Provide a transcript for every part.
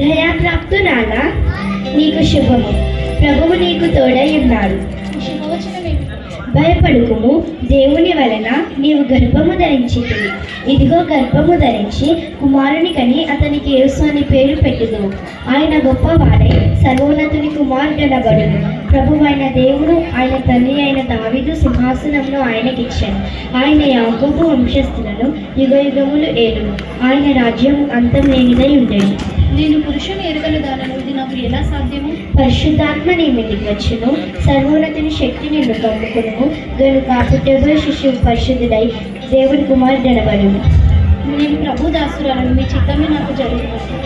దయాప్రాప్తురాలా, నీకు శుభము. ప్రభువు నీకు తోడై ఉన్నాడు. భయపడుకుము, దేవుని వలన నీవు గర్భము ధరించితివి. ఇదిగో గర్భము ధరించి కుమారుని కని అతనికి యేసు అని పేరు పెట్టుదువు. ఆయన గొప్పవాడై సర్వోన్నతుని కుమారుడనబడును. ప్రభువైన దేవుడు ఆయన తండ్రి అయిన దావీదు సింహాసనంలో ఆయనకిచ్చాను. ఆయన యాకోబు వంశస్థులను యుగయుగములు ఏలును. ఆయన రాజ్యం అంతం లేనిదై ఉండేది. నేను పురుషుని ఎరుగల దానను, ఇది నాకు ఎలా సాధ్యము? పరిశుద్ధాత్మ నీ మీదికి వచ్చును, సర్వోన్నతుని శక్తి నిన్ను కమ్ముకును. గనుక పుట్టబోయే శిశువు పరిశుద్ధుడై దేవుని కుమారుడనబడును. నేను ప్రభు దాసురాలను, మీ చిత్తమే నాకు జరుగుతుంది.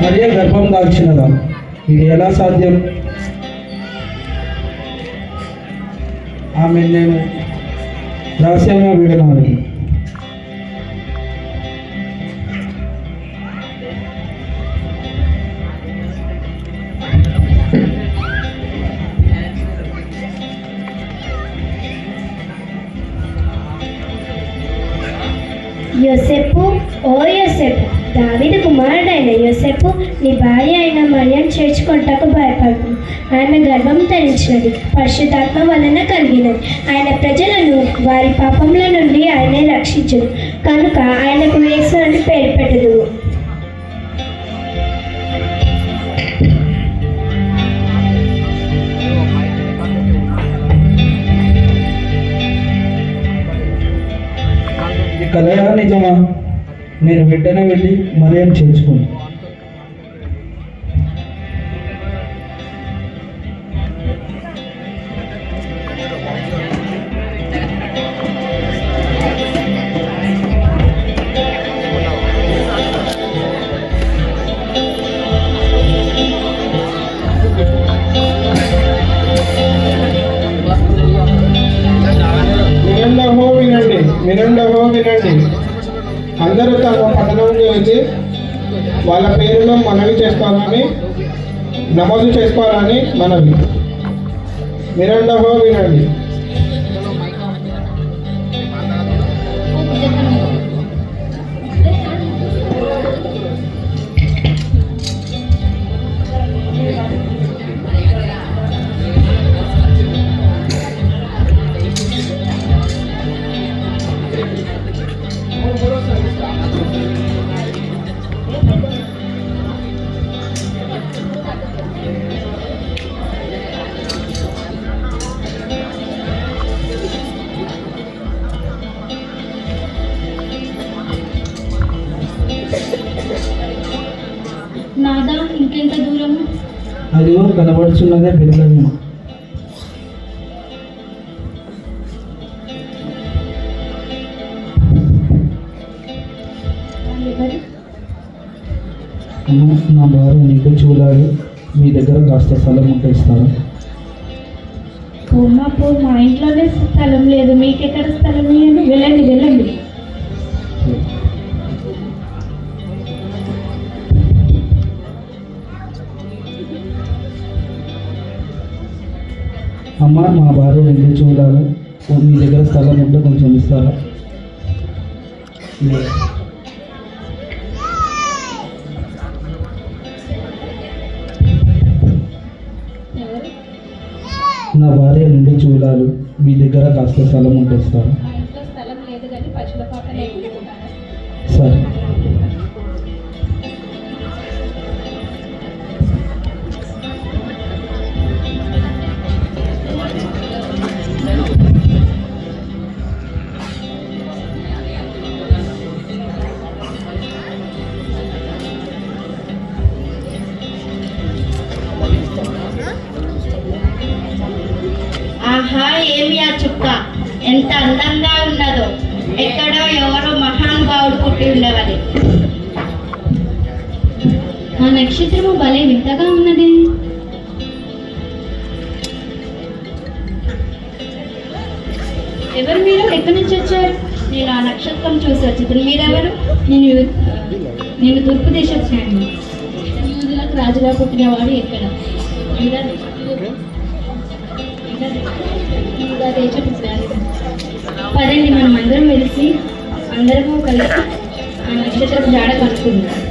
మరియ గర్భం దాల్చినదా, ఇది ఎలా సాధ్యం? ఆమె నేను రహస్యంగా వీడనాను. యోసేపు, ఓ యోసేపు, దావీదు కుమారుడైన యోసేపు, నీ భార్య అయిన మరియను చేర్చుకొనుటకు భయపడు. ఆమె గర్భం ధరించినది, పరిశుద్ధాత్మ వలన కలిగినది. ఆయన ప్రజలను వారి పాపముల నుండి ఆయనే రక్షించును. కనుక ఆయనకు యేసు అని పేరు పెట్టుదువు. కలయా నిజమా? నేను వెంటనే వెళ్ళి మరియను చేర్చుకోను. వినండి. అందరూ తమ పట్టణంలో వచ్చి వాళ్ళ పేరులో మనవి చేసుకోవాలని, నమోదు చేసుకోవాలని మనవి. వినండి. నాదా, ఇంకెంత దూరము? అదిగో కనబడుచున్నదే బెత్లెహేము. నా భార్య నీకు చూడాలి, మీ దగ్గర కాస్త స్థలం ఉంటే ఇస్తారా? మా ఇంట్లోనే స్థలం లేదు, మీకెక్కడ స్థలం లేదు? వెళ్ళండి. అమ్మ, మా భార్య నీకు చూడాలి, మీ దగ్గర స్థలం ఉంటే కొంచెం ఇస్తారా? నా భార్య నుండి చూడాలి, మీ దగ్గర కాస్త స్థలం ఉంటే ఇస్తారా? సరే. ఆహా, ఏమి ఆ చుక్క ఎంత అందంగా ఉన్నదో! ఎక్కడో ఎవరో మహానుభావుడు పుట్టి ఉండవని. ఆ నక్షత్రము భలే వింతగా ఉన్నది. లోకం చూసి వచ్చింది. మీరెవరు? నేను తూర్పు దేశపు జ్ఞాని. యూదులకు రాజుగా పుట్టినవాడు ఎక్కడ? యూదా దేశపు జ్ఞాని. పదండి మనం అందరం కలిసి ఆ నక్షత్రం జాడ కనుక్కుందాం.